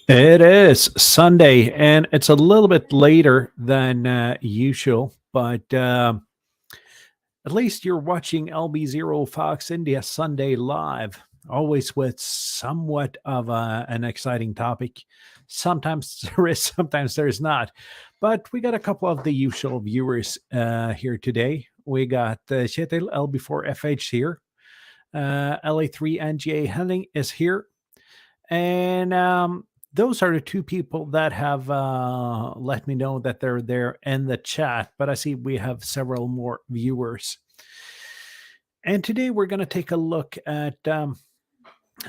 It is Sunday, and it's a little bit later than usual, but at least you're watching LB0 Fox India Sunday Live, always with somewhat of an exciting topic. Sometimes there is, sometimes there's not. But we got a couple of the usual viewers here today. We got Kjetil LB4FH here. LA3 NGA Henning is here. And those are the two people that have let me know that they're there in the chat, but I see we have several more viewers. And today we're going to take a look at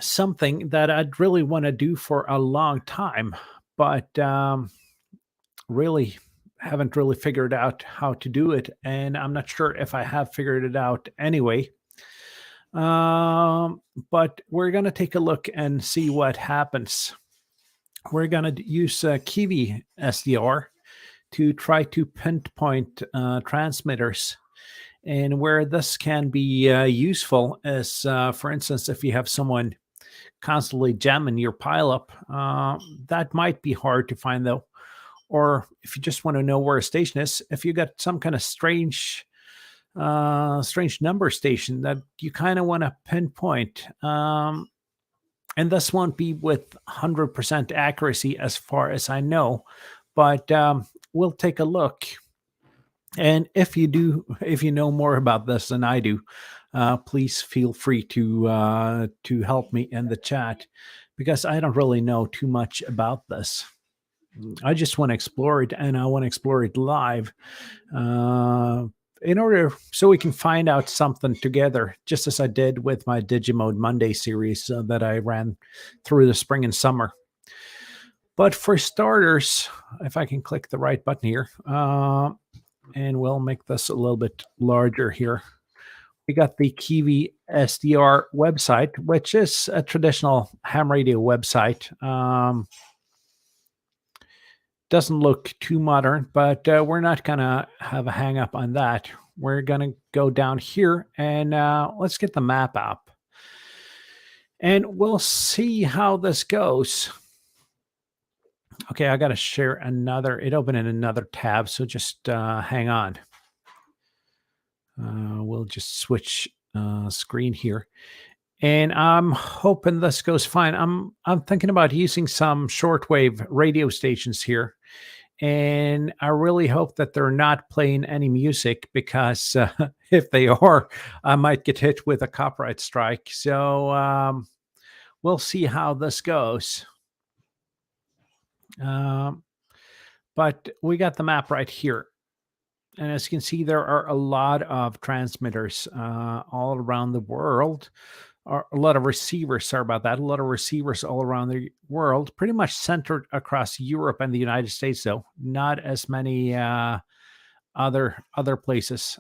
something that I'd really want to do for a long time, but really haven't really figured out how to do it. And I'm not sure if I have figured it out anyway. But we're going to take a look and see what happens. We're going to use KiwiSDR to try to pinpoint transmitters. And where this can be useful is, for instance, if you have someone constantly jamming your pileup, that might be hard to find though. Or if you just want to know where a station is, if you got some kind of strange number station that you kind of want to pinpoint, and this won't be with 100% accuracy as far as I know, but we'll take a look. And if you know more about this than I do, please feel free to help me in the chat, because I don't really know too much about this. I just want to explore it, and I want to explore it live. In order so we can find out something together, just as I did with my Digimode Monday series that I ran through the spring and summer. But for starters, if I can click the right button here, and we'll make this a little bit larger here. We got the KiwiSDR website, which is a traditional ham radio website. Doesn't look too modern, but we're not going to have a hang up on that. We're going to go down here and let's get the map up. And we'll see how this goes. Okay, I got to share another. It opened in another tab, so just hang on. We'll just switch screen here. And I'm hoping this goes fine. I'm thinking about using some shortwave radio stations here. And I really hope that they're not playing any music, because if they are, I might get hit with a copyright strike. So we'll see how this goes. But we got the map right here. And as you can see, there are a lot of transmitters all around the world. A lot of receivers, sorry about that. A lot of receivers all around the world, pretty much centered across Europe and the United States, though. Not as many other places.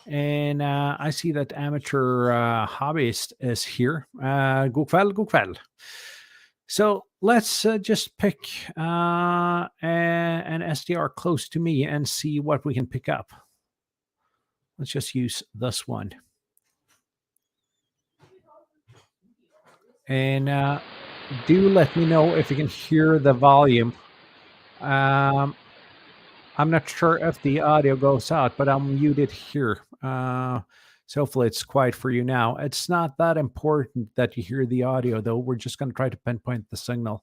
And I see that amateur hobbyist is here. God kväll. So let's just pick an SDR close to me and see what we can pick up. Let's just use this one. And do let me know if you can hear the volume. I'm not sure if the audio goes out, but I'll mute it here. So hopefully it's quiet for you now. It's not that important that you hear the audio, though. We're just going to try to pinpoint the signal.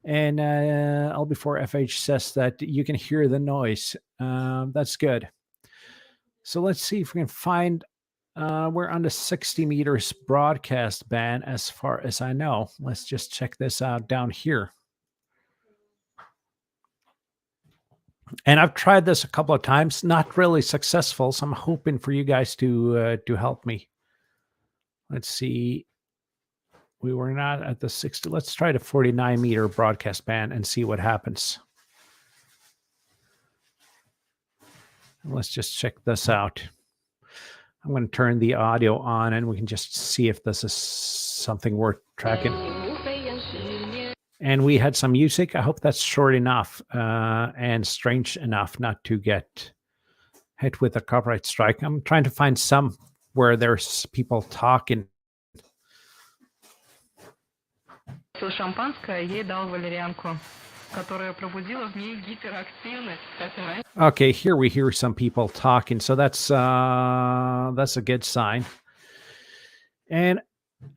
And LB4FH says that you can hear the noise. That's good. So let's see if we can find... we're on the 60 meters broadcast band as far as I know. Let's just check this out down here. And I've tried this a couple of times, not really successful. So I'm hoping for you guys to help me. Let's see. We were not at the 60. Let's try the 49 meter broadcast band and see what happens. Let's just check this out. I'm going to turn the audio on and we can just see if this is something worth tracking. And we had some music. I hope that's short enough and strange enough not to get hit with a copyright strike. I'm trying to find some where there's people talking. Okay, here we hear some people talking, so that's a good sign. And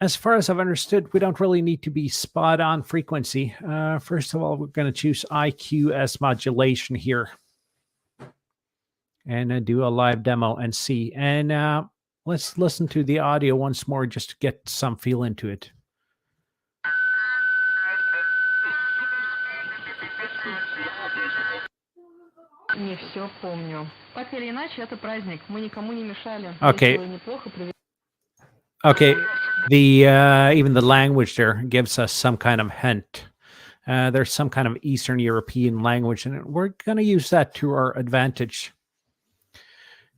as far as I've understood, we don't really need to be spot on frequency. First of all, we're going to choose IQ as modulation here and do a live demo and see. And let's listen to the audio once more just to get some feel into it. Okay. Okay. The even the language there gives us some kind of hint. There's some kind of Eastern European language, and we're going to use that to our advantage.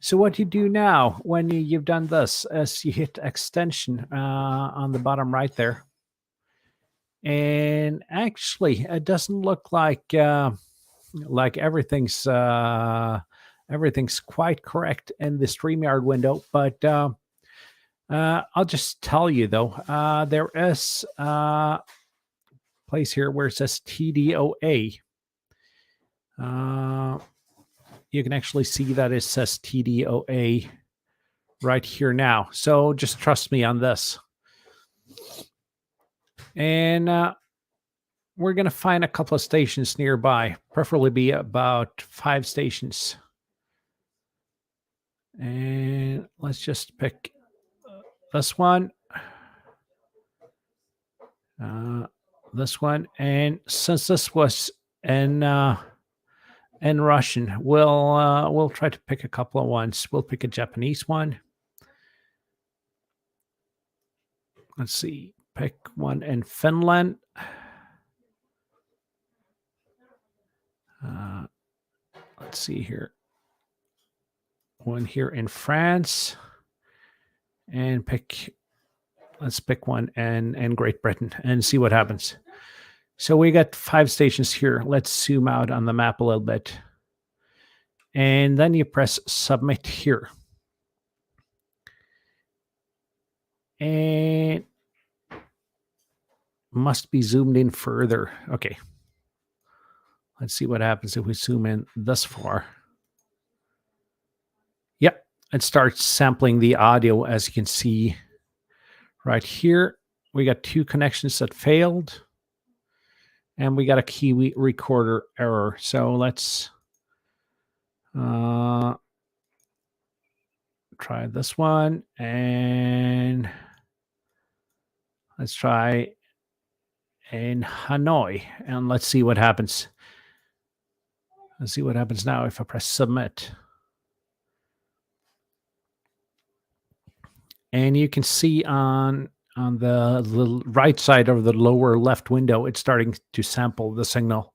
So what you do now when you've done this is you hit extension on the bottom right there. And actually, it doesn't look like everything's quite correct in the StreamYard window, but I'll just tell you though, there is a place here where it says TDOA. You can actually see that it says TDOA right here now. So just trust me on this. And we're going to find a couple of stations nearby, preferably be about 5 stations. And let's just pick this one. This one. And since this was in Russian, we'll try to pick a couple of ones. We'll pick a Japanese one. Let's see. Pick one in Finland. Let's see here. One here in France. And let's pick one in Great Britain and see what happens. So we got 5 stations here. Let's zoom out on the map a little bit. And then you press submit here. And must be zoomed in further. Okay. Let's see what happens if we zoom in this far. Yep. It starts sampling the audio, as you can see right here. We got 2 connections that failed. And we got a Kiwi recorder error. So let's try this one. And let's try in Hanoi. And let's see what happens. Let's see what happens now if I press submit. And you can see on the right side of the lower left window, it's starting to sample the signal.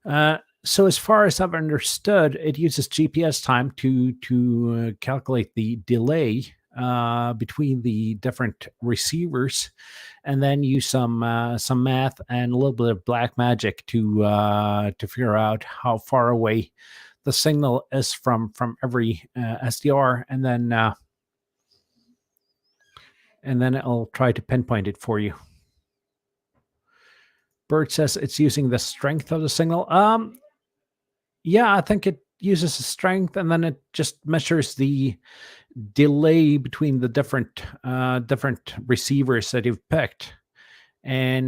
So as far as I've understood, it uses GPS time to calculate the delay between the different receivers, and then use some math and a little bit of black magic to figure out how far away the signal is from every SDR, and then it'll try to pinpoint it for you. Bert says it's using the strength of the signal. Yeah, I think it uses the strength, and then it just measures the delay between the different receivers that you've picked, and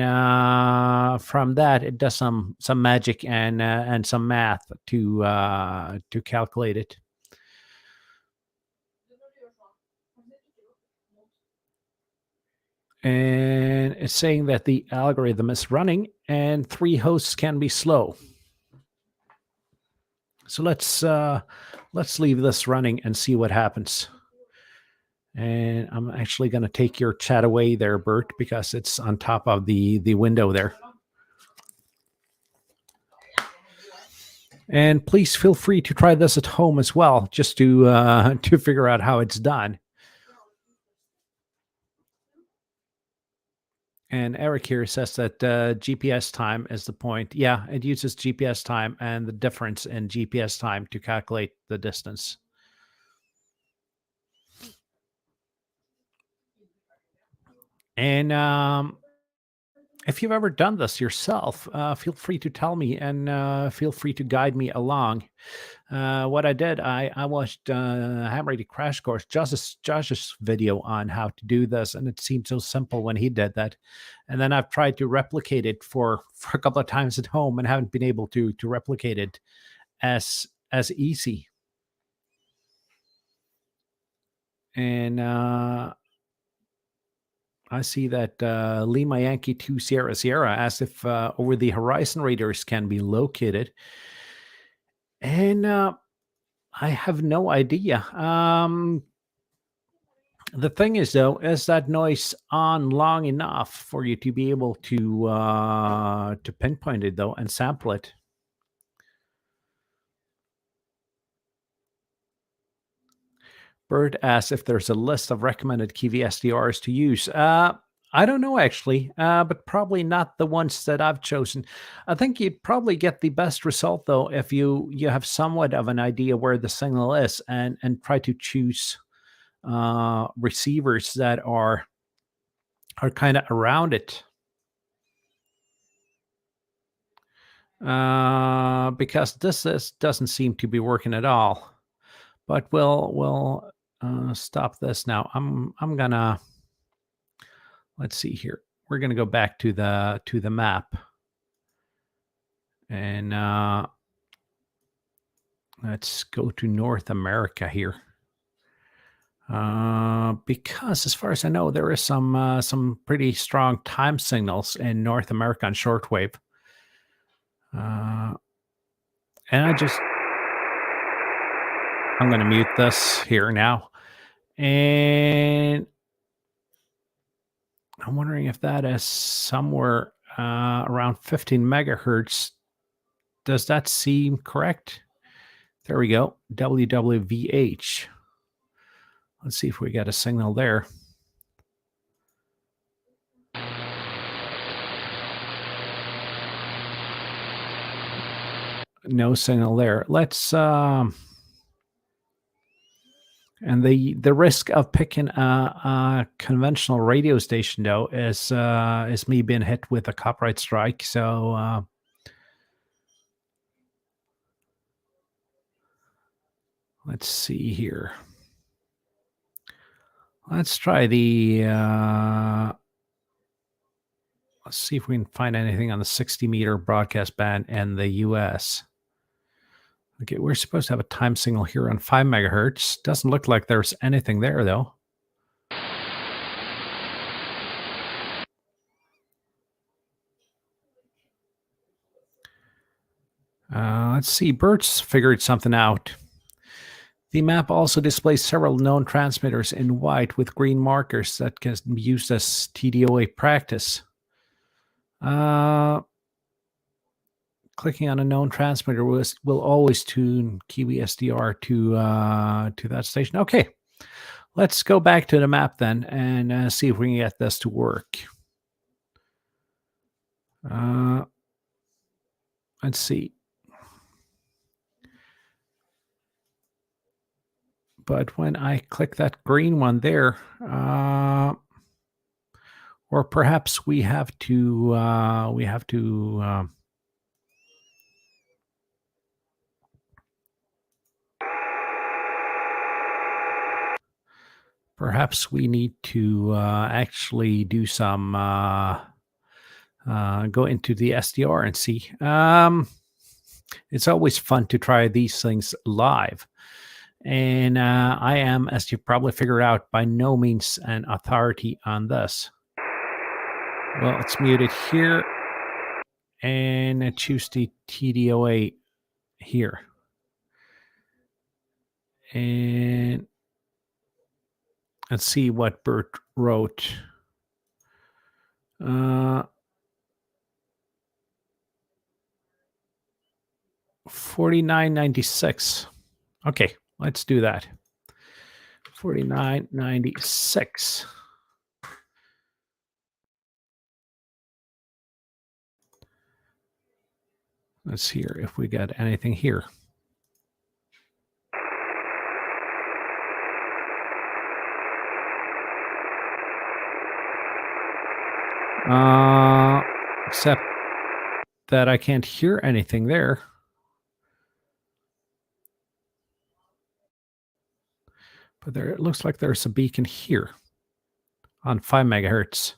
from that it does some magic and some math to calculate it. And it's saying that the algorithm is running and 3 hosts can be slow. So let's leave this running and see what happens. And I'm actually going to take your chat away there, Bert, because it's on top of the window there. And please feel free to try this at home as well, just to figure out how it's done. And Eric here says that GPS time is the point. Yeah, it uses GPS time and the difference in GPS time to calculate the distance. And if you've ever done this yourself, feel free to tell me and feel free to guide me along. What I did, I watched Ham Radio Crash Course, Josh's video on how to do this, and it seemed so simple when he did that. And then I've tried to replicate it for a couple of times at home and haven't been able to replicate it as easy. And I see that Lima Yankee 2 Sierra Sierra asked if over the horizon radars can be located. And I have no idea. The thing is, though, is that noise on long enough for you to be able to pinpoint it, though, and sample it? Bird asks if there's a list of recommended KiwiSDRs to use. I don't know actually, but probably not the ones that I've chosen. I think you'd probably get the best result though if you have somewhat of an idea where the signal is and try to choose receivers that are kind of around it. Because doesn't seem to be working at all. But we'll stop this now. I'm gonna let's see here. We're gonna go back to the map, and let's go to North America here. Because as far as I know, there is some pretty strong time signals in North America on shortwave. And I'm going to mute this here now. And I'm wondering if that is somewhere around 15 megahertz. Does that seem correct? There we go. WWVH. Let's see if we got a signal there. No signal there. Let's and the risk of picking a conventional radio station though is me being hit with a copyright strike. So let's see here. Let's try the let's see if we can find anything on the 60-meter broadcast band in the US. Okay, we're supposed to have a time signal here on 5 megahertz. Doesn't look like there's anything there, though. Let's see. Bert's figured something out. The map also displays several known transmitters in white with green markers that can be used as TDOA practice. Clicking on a known transmitter will always tune KiwiSDR to that station. Okay, let's go back to the map then and see if we can get this to work. Let's see. But when I click that green one there, or perhaps we have to perhaps we need to actually do some go into the SDR and see. It's always fun to try these things live. And I am, as you probably figured out, by no means an authority on this. Well, let's mute it here and choose the TDOA here. And let's see what Bert wrote. 4996. Okay, let's do that. 4996. Let's see here if we got anything here. Except that I can't hear anything there. But there, it looks like there's a beacon here on 5 megahertz.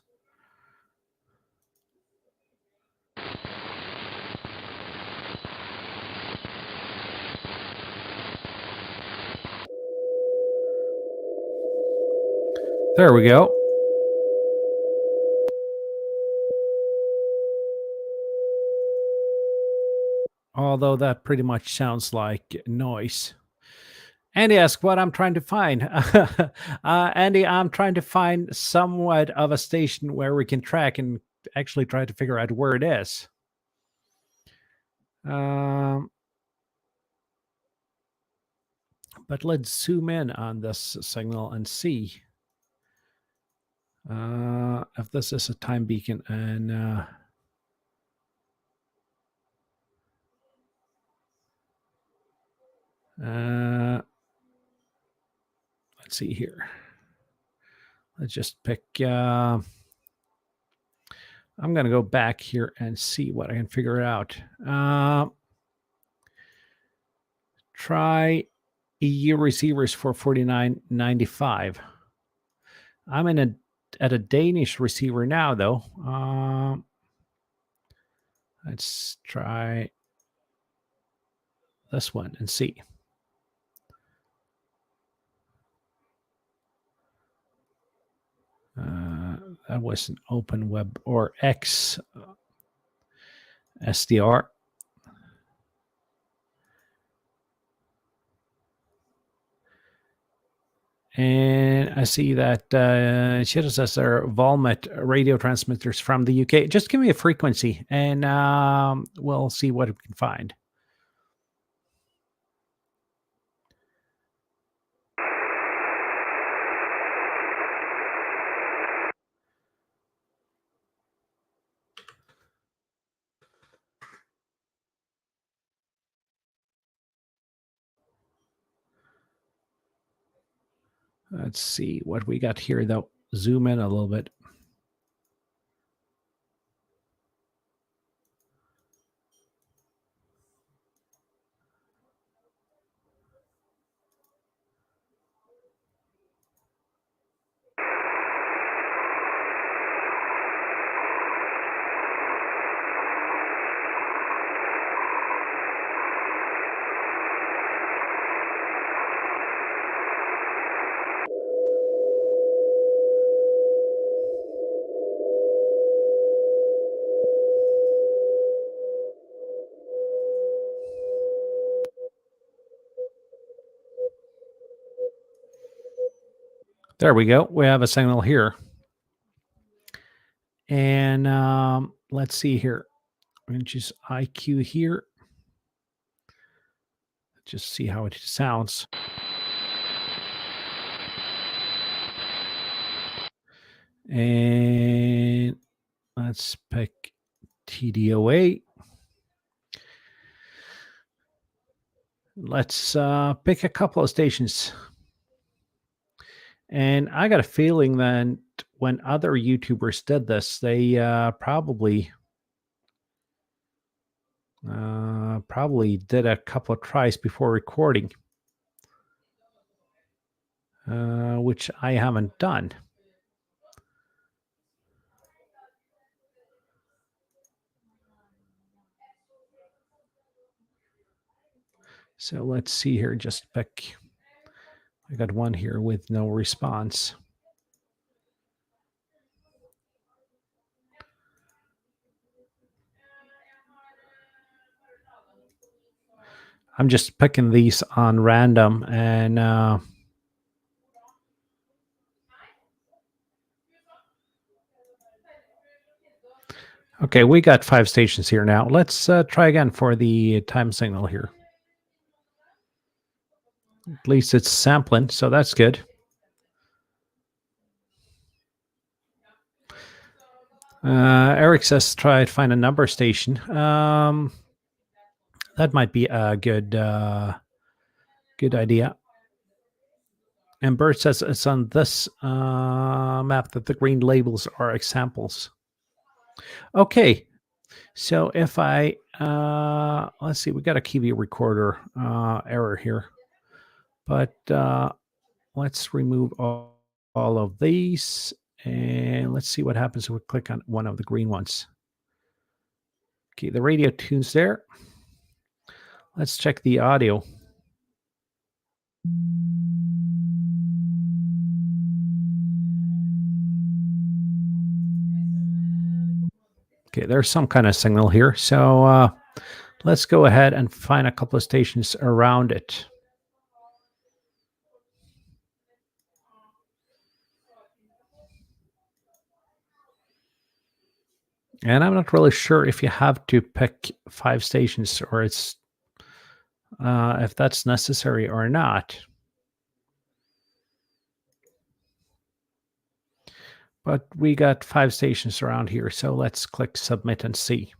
There we go. Although that pretty much sounds like noise. Andy asks what I'm trying to find. Andy, I'm trying to find somewhat of a station where we can track and actually try to figure out where it is. But let's zoom in on this signal and see if this is a time beacon. And let's see here. Let's just pick. I'm going to go back here and see what I can figure out. Try EU receivers for $49.95. I'm at a Danish receiver now, though. Let's try this one and see. That was an open web or X SDR. And I see that Shiro says there are Volmet radio transmitters from the UK. Just give me a frequency and we'll see what we can find. Let's see what we got here, though. Zoom in a little bit. There we go. We have a signal here. And let's see here. I'm going to choose IQ here. Just see how it sounds. And let's pick TDOA. Let's pick a couple of stations. And I got a feeling that when other YouTubers did this, they probably did a couple of tries before recording, which I haven't done. So let's see here, just pick. I got one here with no response. I'm just picking these on random and okay, we got 5 stations here now. Let's try again for the time signal here. At least it's sampling, so that's good. Eric says try to find a number station. That might be a good idea. And Bert says it's on this map that the green labels are examples. Okay, So if I, let's see, we got a Kiwi recorder error here, but let's remove all of these and let's see what happens if we click on one of the green ones. Okay, the radio tune's there. Let's check the audio. Okay, there's some kind of signal here. So let's go ahead and find a couple of stations around it. And I'm not really sure if you have to pick 5 stations or it's if that's necessary or not. But we got 5 stations around here, so let's click submit and see.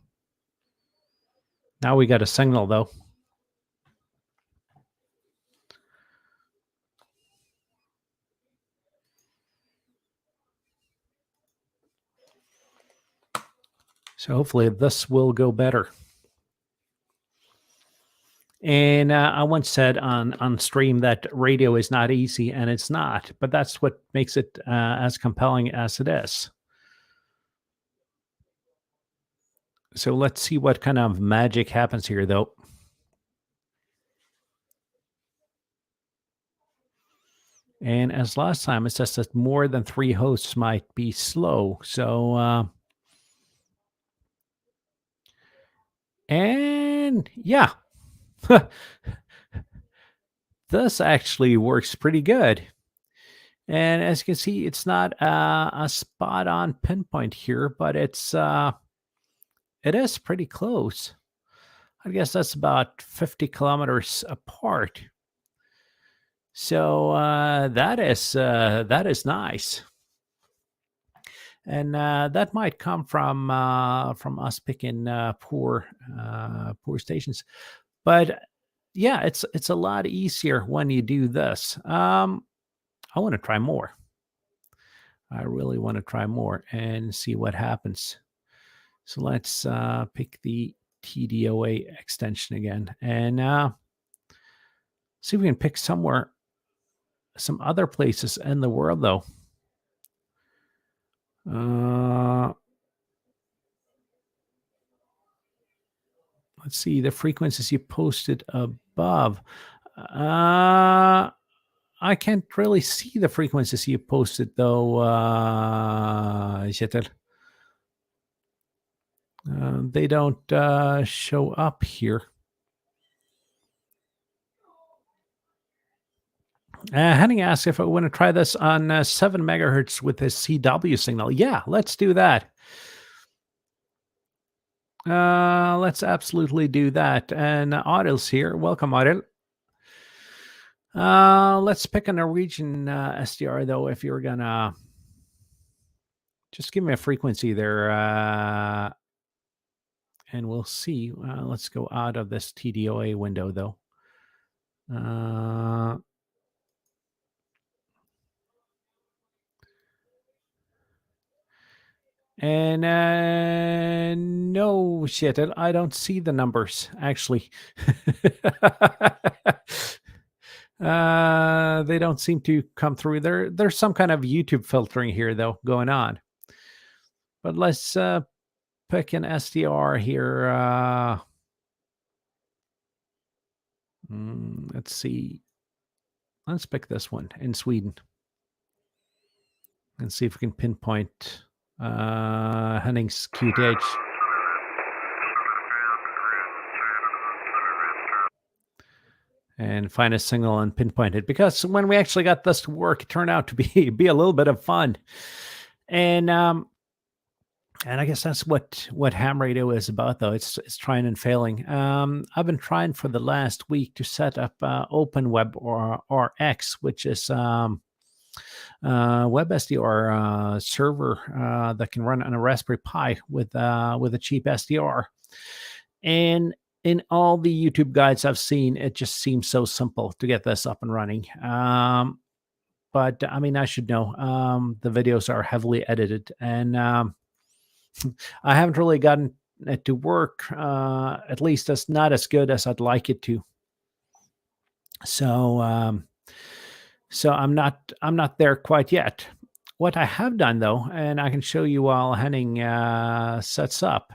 Now we got a signal though. So hopefully this will go better. And I once said on stream that radio is not easy, and it's not, but that's what makes it as compelling as it is. So let's see what kind of magic happens here, though. And as last time, it says that more than 3 hosts might be slow. So, and yeah, this actually works pretty good. And as you can see, it's not a spot on pinpoint here, but it is pretty close. I guess that's about 50 kilometers apart. So that is nice, and that might come from us picking poor stations. But yeah, it's a lot easier when you do this. I want to try more. I really want to try more and see what happens. So let's pick the TDOA extension again and see if we can pick some other places in the world though. Let's see the frequencies you posted above. I can't really see the frequencies you posted though, Kjetil. They don't show up here. Henning asks if I want to try this on 7 megahertz with a CW signal. Yeah, let's do that. Let's absolutely do that. And Audil's here. Welcome, Audil. Let's pick a Norwegian SDR though. If you're gonna just give me a frequency there, and we'll see. Let's go out of this TDOA window though. And no shit, I don't see the numbers actually. They don't seem to come through. There's some kind of YouTube filtering here though going on. But let's pick an SDR here. Let's see. Let's pick this one in Sweden and see if we can pinpoint Henning's QTH. And find a signal and pinpoint it, because when we actually got this to work, it turned out to be a little bit of fun. And I guess that's what ham radio is about, though. It's trying and failing. I've been trying for the last week to set up OpenWeb or X, which is WebSDR server that can run on a Raspberry Pi with a cheap SDR. And in all the YouTube guides I've seen, it just seems so simple to get this up and running. But I mean, I should know. The videos are heavily edited, and I haven't really gotten it to work. At least it's not as good as I'd like it to. So I'm not there quite yet. What I have done though, and I can show you while Henning sets up.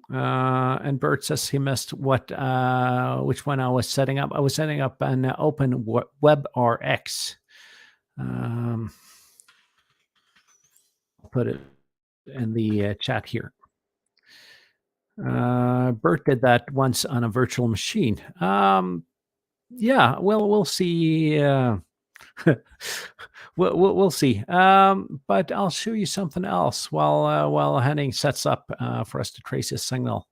And Bert says he missed which one I was setting up. I was setting up an open WebRx. Put it in the chat here. Bert did that once on a virtual machine. Yeah, well, we'll see. We'll see. But I'll show you something else while Henning sets up for us to trace his signal.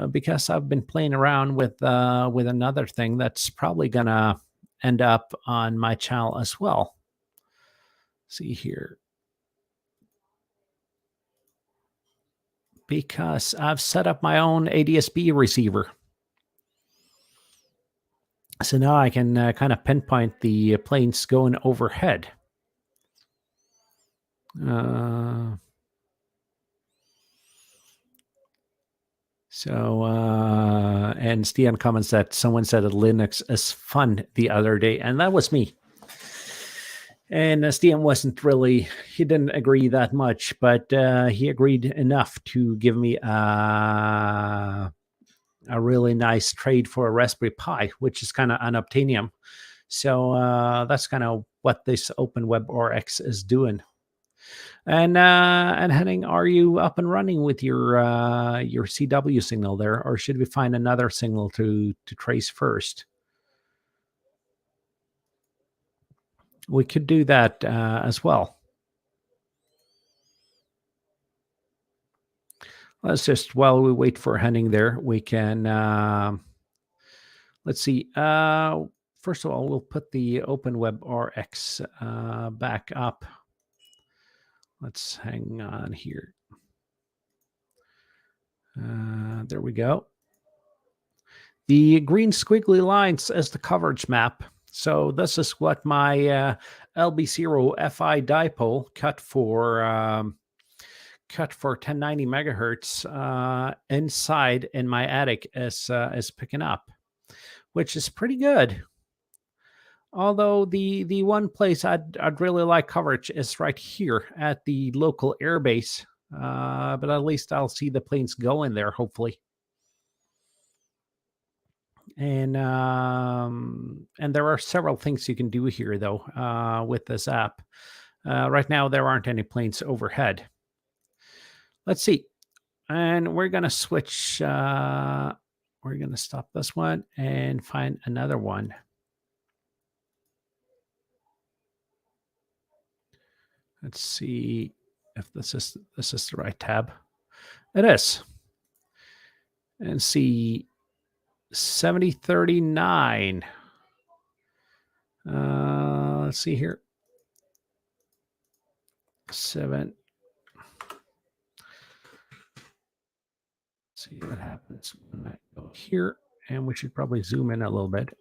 Because I've been playing around with another thing that's probably gonna end up on my channel as well. See here. Because I've set up my own ADSB receiver. So now I can kind of pinpoint the planes going overhead. And Stian comments that someone said that Linux is fun the other day, and that was me. And Stian he didn't agree that much, but he agreed enough to give me a really nice trade for a Raspberry Pi, which is kind of unobtainium. So that's kind of what this OpenWebRx is doing. And Henning, are you up and running with your CW signal there, or should we find another signal to trace first? We could do that as well. Let's just, while we wait for Henning there, we can, let's see. First of all, we'll put the OpenWebRx back up. Let's hang on here. There we go. The green squiggly lines is the coverage map. So this is what my LB0 FI dipole cut for 1090 megahertz inside in my attic is picking up, which is pretty good. Although the one place I'd really like coverage is right here at the local airbase, but at least I'll see the planes go in there, hopefully. And there are several things you can do here, though, with this app. Right now, there aren't any planes overhead. Let's see. And we're going to switch. We're going to stop this one and find another one. Let's see if this is the right tab. It is. And see 7039. Let's see here. 7. See what happens when I go here. And we should probably zoom in a little bit.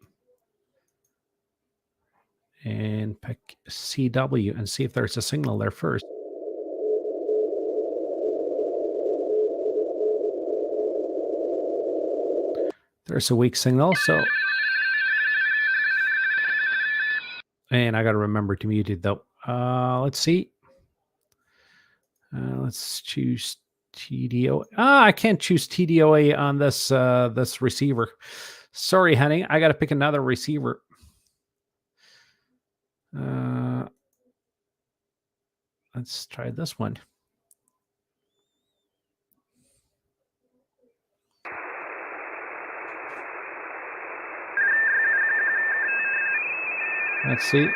And pick CW and see if there's a signal there first. There's a weak signal, so. And I got to remember to mute it though. Let's see. Let's choose TDOA. I can't choose TDOA on this this receiver. Sorry, honey. I got to pick another receiver. Let's try this one. Let's see.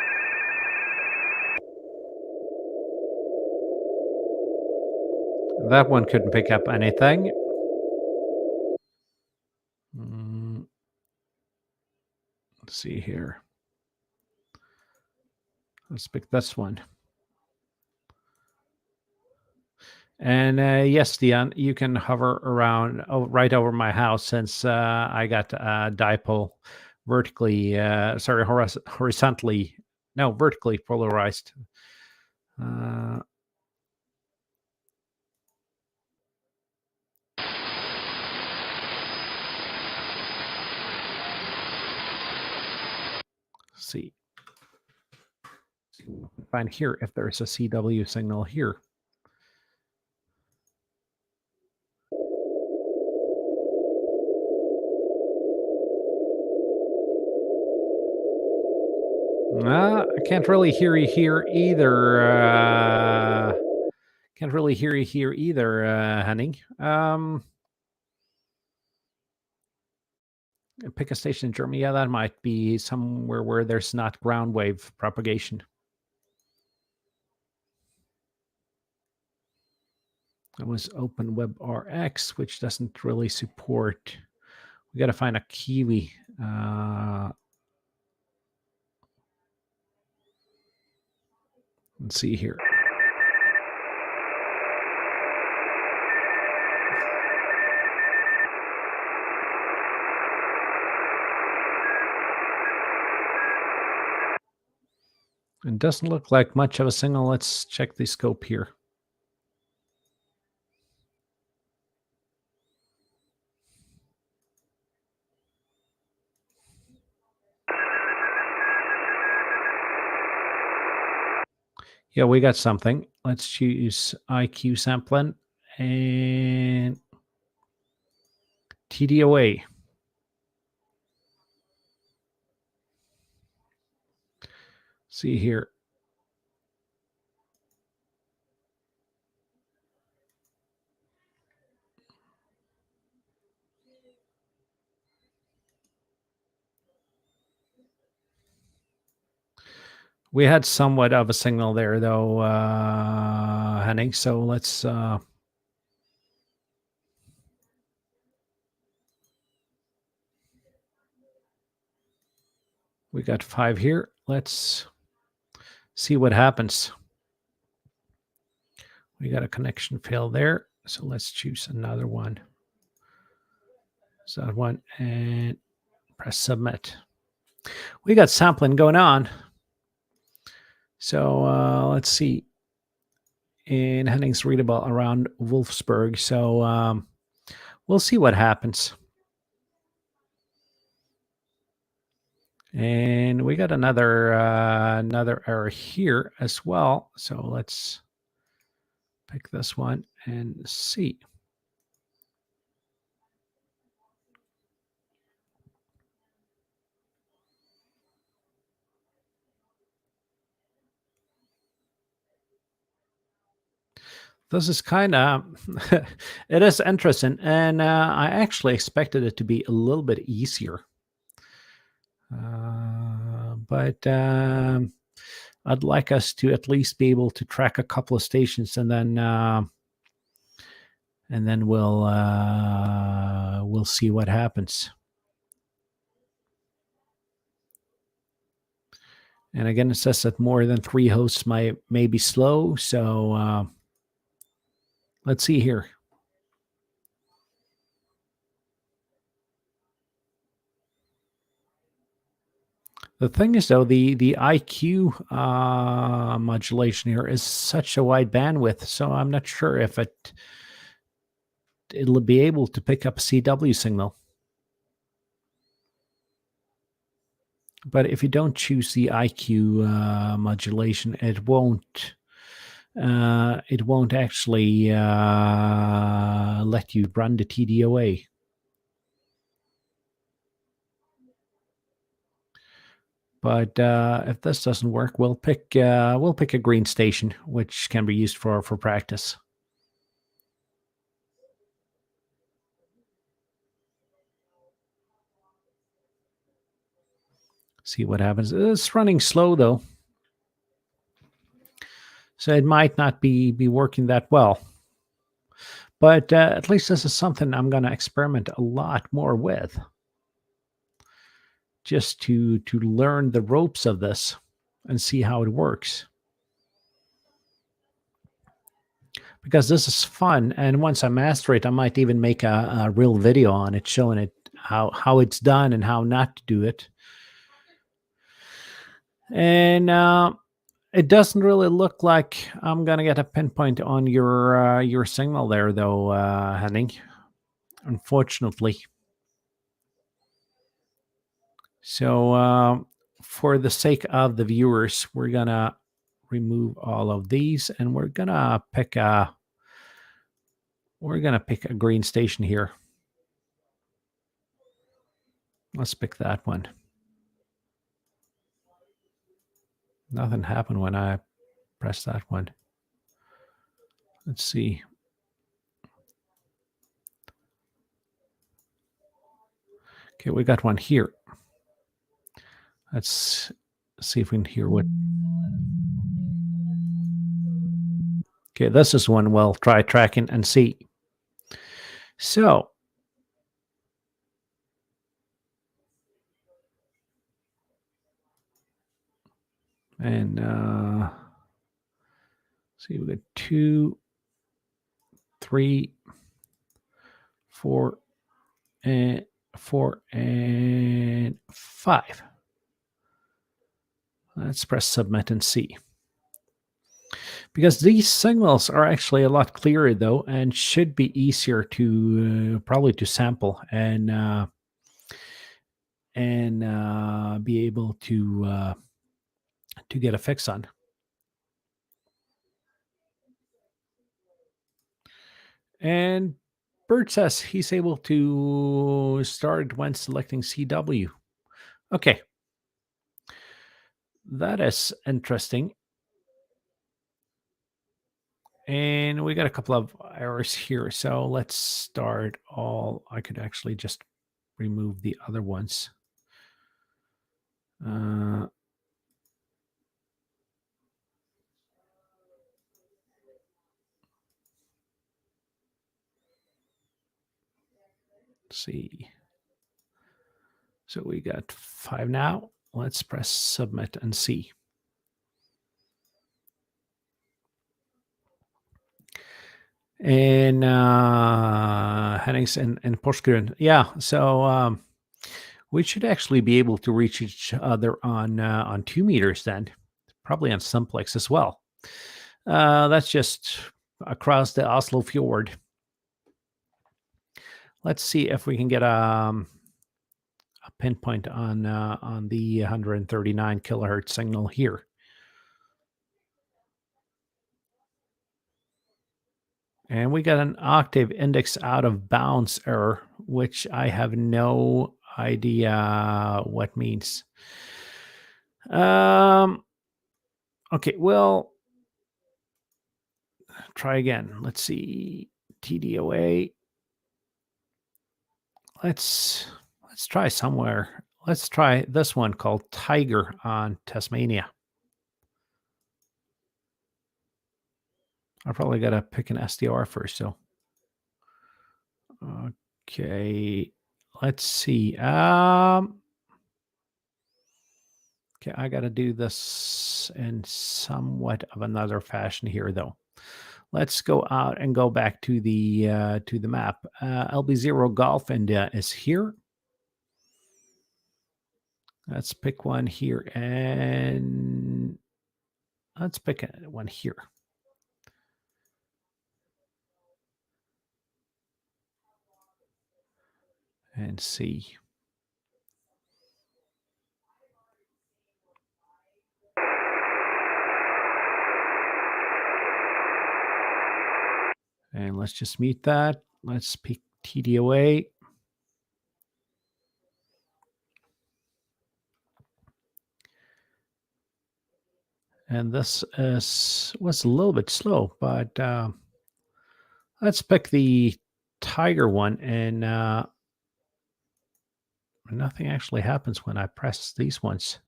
That one couldn't pick up anything. Let's see here. Let's pick this one. And yes, Dion, you can hover around right over my house since I got dipole vertically, horizontally, no, vertically polarized. see. Find here if there's a CW signal here. I can't really hear you here either. Can't really hear you here either, Henning. Pick a station in Germany. Yeah, that might be somewhere where there's not ground wave propagation. It was OpenWebRX, which doesn't really support. We got to find a Kiwi. Let's see here. It doesn't look like much of a signal. Let's check the scope here. Yeah, we got something. Let's choose IQ sampling and TDOA. See here. We had somewhat of a signal there, though, Henning. So let's we got 5 here. Let's see what happens. We got a connection fail there. So let's choose another one. So that one and press submit. We got sampling going on. So let's see. And Henning's readable around Wolfsburg. So we'll see what happens. And we got another error here as well. So let's pick this one and see. This is kind of, it is interesting. And I actually expected it to be a little bit easier. But I'd like us to at least be able to track a couple of stations, and then we'll see what happens. And again, it says that more than 3 hosts may be slow. So let's see here. The thing is, though, the IQ modulation here is such a wide bandwidth, so I'm not sure if it'll be able to pick up a CW signal. But if you don't choose the IQ modulation, it won't actually let you run the TDOA. But if this doesn't work, we'll pick a green station, which can be used for practice. See what happens. It's running slow though, so it might not be working that well. But at least this is something I'm going to experiment a lot more with, just to learn the ropes of this and see how it works. Because this is fun, and once I master it, I might even make a real video on it, showing it how it's done and how not to do it. And it doesn't really look like I'm gonna get a pinpoint on your signal there, though, Henning. Unfortunately. So for the sake of the viewers, we're going to remove all of these, and we're going to pick a green station here. Let's pick that one. Nothing happened when I pressed that one. Let's see. Okay, we got one here. Let's see if we can hear what. Okay, this is one we'll try tracking and see. So, and see, we got 2, 3, 4, and 4 and 5. Let's press submit and see. Because these signals are actually a lot clearer though, and should be easier to probably to sample and be able to get a fix on. And Bert says he's able to start when selecting CW. Okay. That is interesting. And we got a couple of errors here. So let's start all. I could actually just remove the other ones. See. So we got 5 now. Let's press submit and see. And headings and Postgren. Yeah. So we should actually be able to reach each other on 2 meters then, probably on simplex as well. That's just across the Oslo fjord. Let's see if we can get a pinpoint on the 139 kilohertz signal here. And we got an octave index out of bounds error, which I have no idea what means. Okay, well, try again. Let's see. TDOA. Let's try somewhere. Let's try this one called Tiger on Tasmania. I probably got to pick an SDR first, so. Okay, let's see. Okay, I got to do this in somewhat of another fashion here, though. Let's go out and go back to the map. LB0 Golf India is here. Let's pick one here, and let's pick one here. And see. And let's just mute that. Let's pick TDOA. And this was a little bit slow, but let's pick the Tiger one, and nothing actually happens when I press these ones.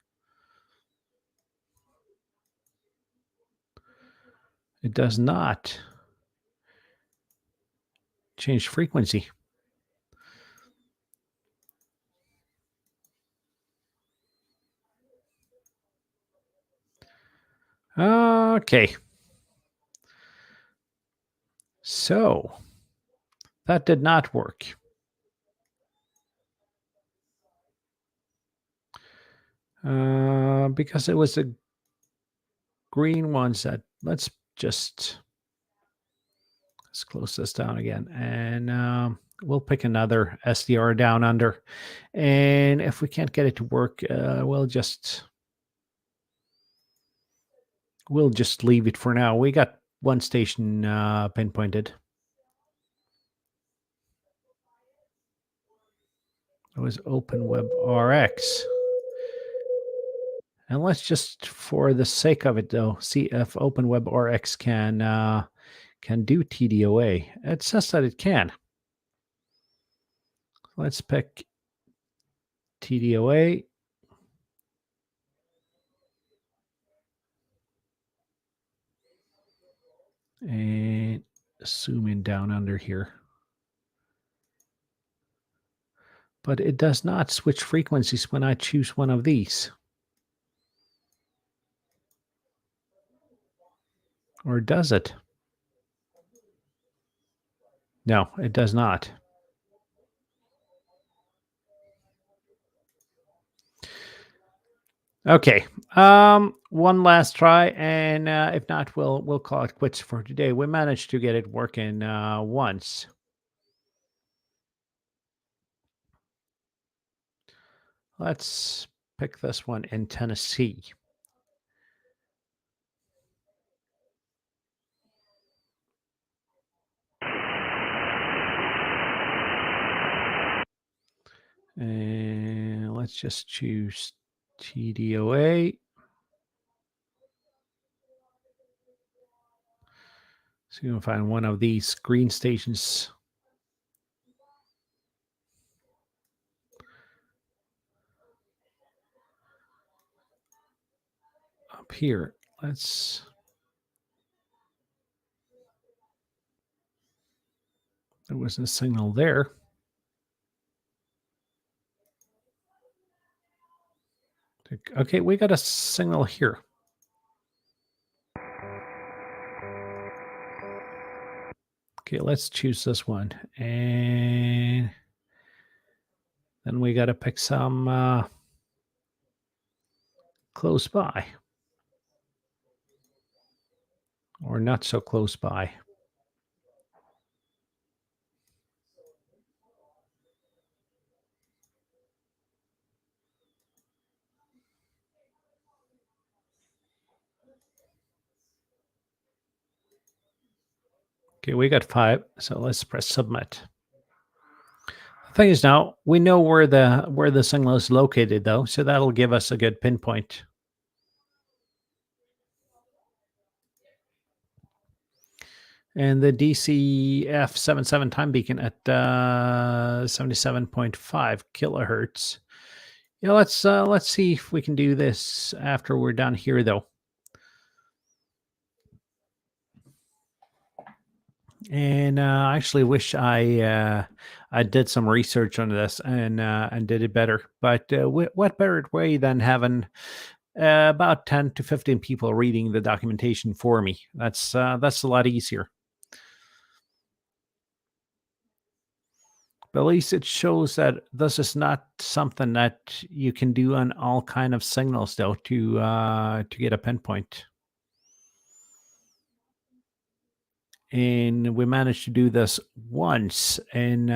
It does not change frequency. Okay. So that did not work. Because it was the green ones that, let's close this down again. And We'll pick another SDR down under. And if we can't get it to work, we'll just leave it for now. We got one station pinpointed. It was OpenWebRx. And let's just, for the sake of it, though, see if OpenWebRx can do TDOA. It says that it can. Let's pick TDOA. And zoom in down under here. But it does not switch frequencies when I choose one of these. Or does it? No, it does not. Okay, one last try, and if not, we'll call it quits for today. We managed to get it working once. Let's pick this one in Tennessee. And let's just choose TDOA. So you can find one of these green stations. Up here, let's. There was a signal there. Okay, we got a signal here. Okay, let's choose this one. And then we got to pick some close by. Or not so close by. Okay, we got 5, so let's press submit. The thing is, now we know where the signal is located, though, so that'll give us a good pinpoint. And the DCF77 time beacon at 77.5 kilohertz. Yeah, let's see if we can do this after we're done here, though. And I actually wish I did some research on this and did it better. But what better way than having about 10 to 15 people reading the documentation for me? That's a lot easier. But at least it shows that this is not something that you can do on all kind of signals, though, to get a pinpoint. And we managed to do this once in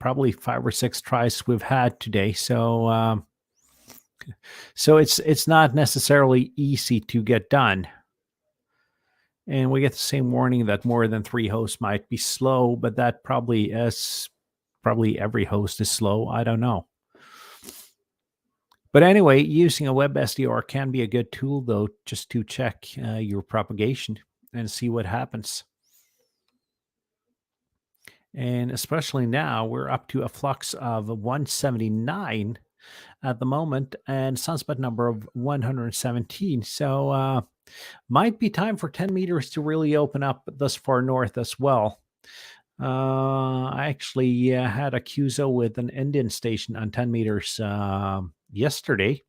probably 5 or 6 tries we've had today. So it's not necessarily easy to get done. And we get the same warning that more than 3 hosts might be slow, but that probably every host is slow. I don't know. But anyway, using a web SDR can be a good tool, though, just to check your propagation and see what happens. And especially now, we're up to a flux of 179 at the moment and sunspot number of 117. So might be time for 10 meters to really open up this far north as well. I actually had a QSO with an Indian station on 10 meters yesterday.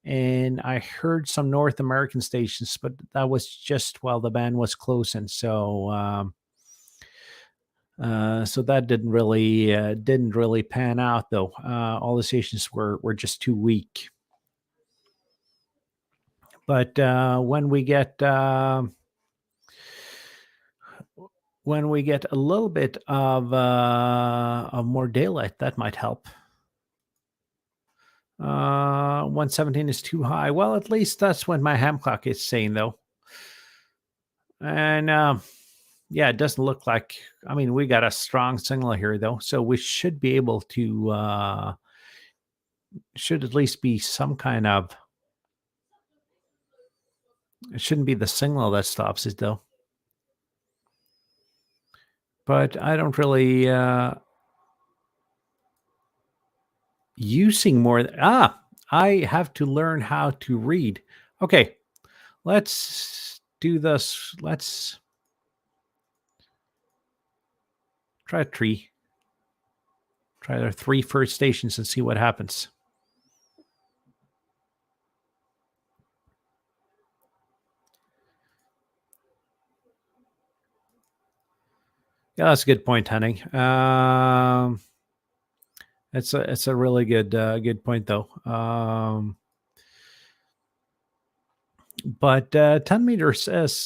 And I heard some North American stations, but that was just while the band was closing. So that didn't really pan out, though. All the stations were just too weak. But when we get when we get a little bit of more daylight, that might help. 117 is too high. Well, at least that's what my ham clock is saying, though. And yeah, it doesn't look like. I mean, we got a strong signal here, though, so we should be able to. Should at least be some kind of. It shouldn't be the signal that stops it, though. But I don't really. Using more. I have to learn how to read. Okay, let's do this. Let's try three. Try their 3 first stations and see what happens. Yeah, that's a good point, Henning. It's a really good point, though. But 10 meters is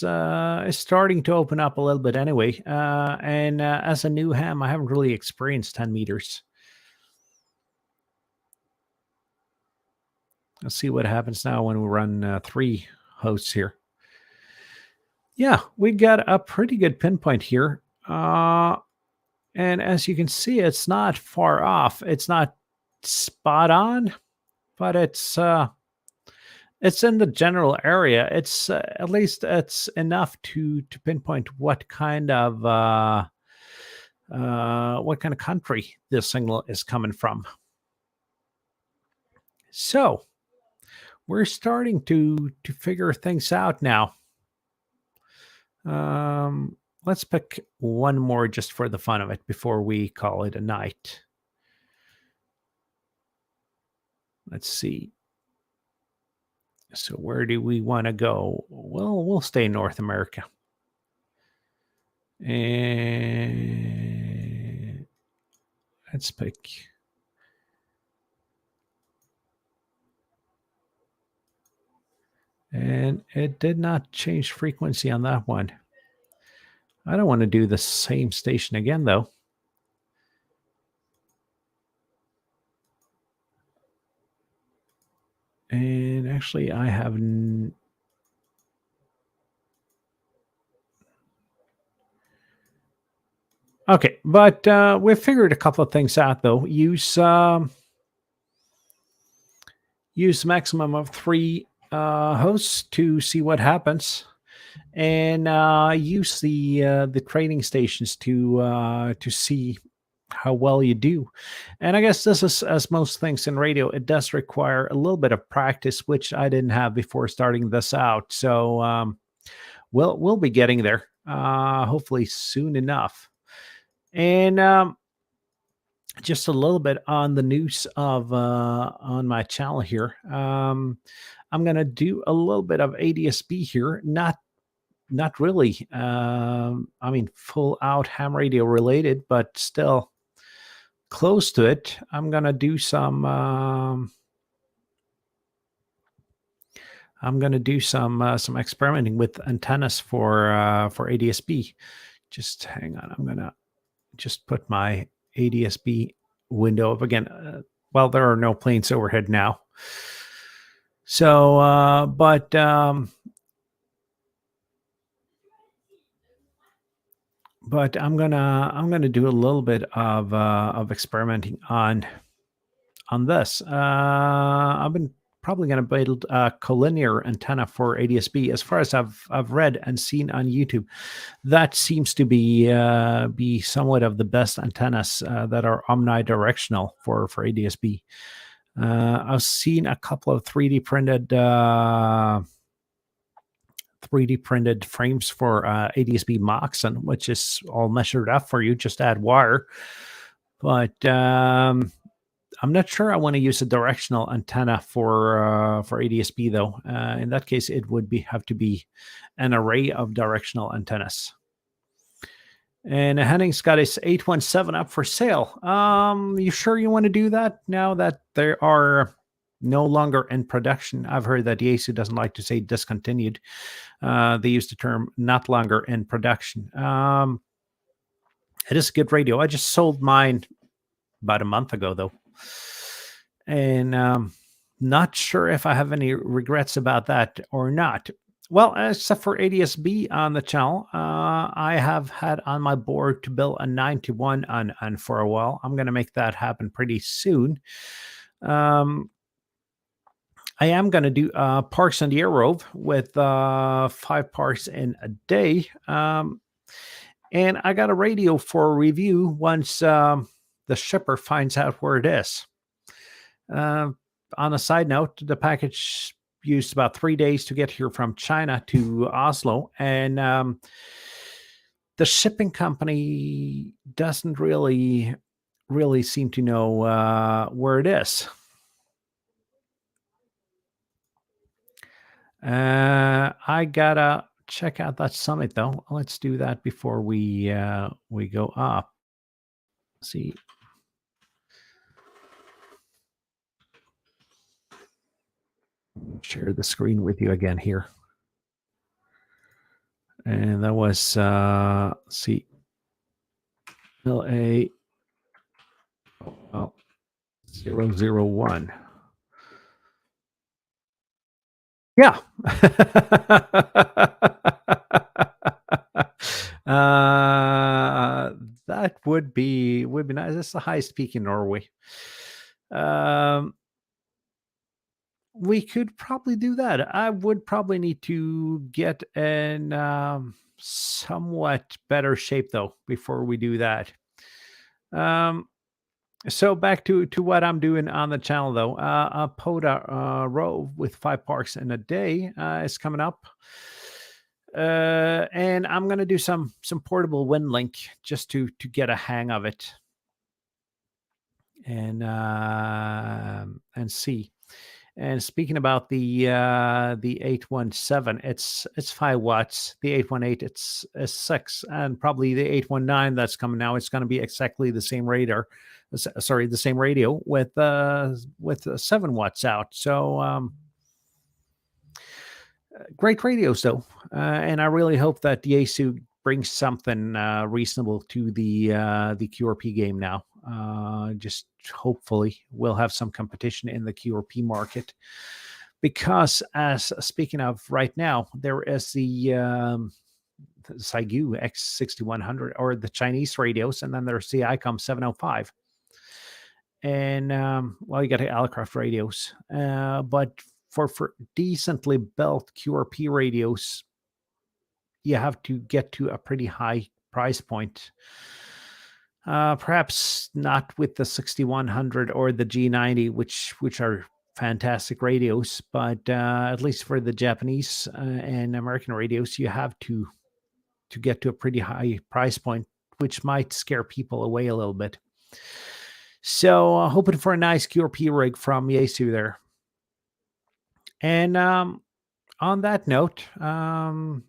starting to open up a little bit anyway. And as a new ham, I haven't really experienced 10 meters. Let's see what happens now when we run 3 hosts here. Yeah, we got a pretty good pinpoint here. And as you can see, it's not far off. It's not spot on, but it's in the general area. It's at least it's enough to pinpoint what kind of country this signal is coming from. So we're starting to figure things out now. Let's pick one more just for the fun of it before we call it a night. Let's see. So where do we want to go? Well, we'll stay in North America. And let's pick. And it did not change frequency on that one. I don't want to do the same station again, though. And actually, I have. Okay, but we've figured a couple of things out, though. Use maximum of 3 hosts to see what happens, and use the training stations to see how well you do. And I guess this is, as most things in radio, it does require a little bit of practice, which I didn't have before starting this out. So we'll be getting there hopefully soon enough. And just a little bit on the news of on my channel here. I'm going to do a little bit of ADSB here, not really. I mean, full out ham radio related, but still close to it. I'm going to do some. I'm going to do some experimenting with antennas for ADSB. Just hang on. I'm going to just put my ADSB window up again. Well, there are no planes overhead now. So, but I'm gonna do a little bit of experimenting on this. I've been probably gonna build a collinear antenna for ADSB. As far as I've read and seen on YouTube, that seems to be somewhat of the best antennas that are omnidirectional for ADSB. I've seen a couple of 3D printed frames for ADSB Moxon, which is all measured up for you. Just add wire. But I'm not sure I want to use a directional antenna for ADSB, though. In that case, it would have to be an array of directional antennas. And Henning's got his 817 up for sale. You sure you want to do that now that they are no longer in production? I've heard that Yaesu doesn't like to say discontinued. They use the term not longer in production. It is a good radio. I just sold mine about a month ago, though. And not sure if I have any regrets about that or not. Well, except for ADSB on the channel, I have had on my board to build a 91 on for a while. I'm going to make that happen pretty soon. I am going to do parks on the air rove with 5 parks in a day. And I got a radio for a review once the shipper finds out where it is. On a side note, the package used about 3 days to get here from China to Oslo. And the shipping company doesn't really seem to know where it is. I gotta check out that summit though. Let's do that before we go up. Let's see. Share the screen with you again here. And that was let's see. LA 001. Yeah. That would be nice. It's the highest peak in Norway. We could probably do that. I would probably need to get in somewhat better shape though before we do that. So back to what I'm doing on the channel though. A POTA row with 5 parks in a day is coming up. And I'm gonna do some portable wind link just to get a hang of it and see. And speaking about the 817, it's 5 watts. The 818 it's 6, and probably the 819 that's coming now. It's going to be exactly the same radar. Sorry, the same radio with 7 watts out. So great radios though, and I really hope that Yaesu brings something reasonable to the QRP game now. Just hopefully we'll have some competition in the QRP market, because as speaking of right now, there is the Saigu X6100 or the Chinese radios, and then there's the ICOM 705. And well, you got the Alcraft radios, but for decently built QRP radios, you have to get to a pretty high price point. Perhaps not with the 6100 or the G90, which are fantastic radios, but at least for the Japanese and American radios, you have to get to a pretty high price point, which might scare people away a little bit. So hoping for a nice QRP rig from Yaesu there. And on that note, I'm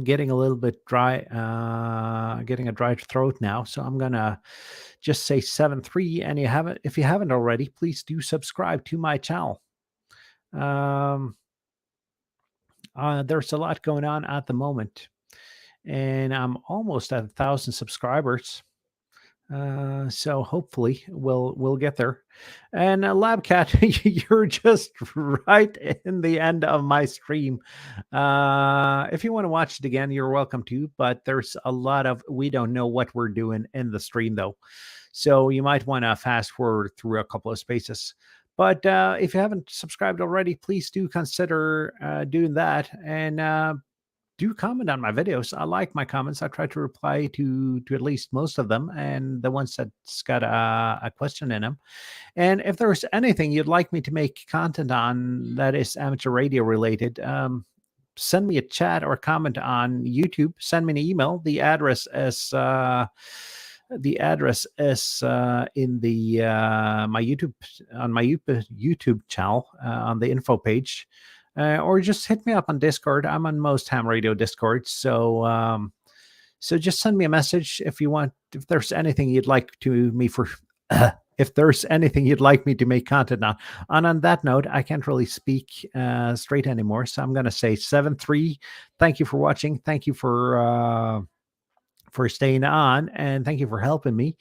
getting a little bit dry, getting a dry throat now. So I'm gonna just say 7-3. And if you haven't already, please do subscribe to my channel. There's a lot going on at the moment, and I'm almost at 1,000 subscribers. So hopefully we'll get there. And Labcat, you're just right in the end of my stream. If you want to watch it again, you're welcome to, but there's a lot of, we don't know what we're doing in the stream though. So you might want to fast forward through a couple of spaces. But if you haven't subscribed already, please do consider doing that. And do comment on my videos. I like my comments. I try to reply to at least most of them, and the ones that's got a question in them. And if there's anything you'd like me to make content on that is amateur radio related, send me a chat or a comment on YouTube. Send me an email. The address is in the my YouTube channel on the info page. Or just hit me up on Discord. I'm on most ham radio Discord. So so just send me a message if you want. If there's anything you'd like if there's anything you'd like me to make content on. And on that note, I can't really speak straight anymore. So I'm going to say 7-3. Thank you for watching. Thank you for for staying on, and thank you for helping me.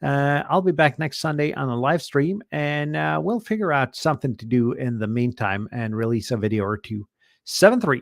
I'll be back next Sunday on a live stream, and we'll figure out something to do in the meantime and release a video or two. 7-3.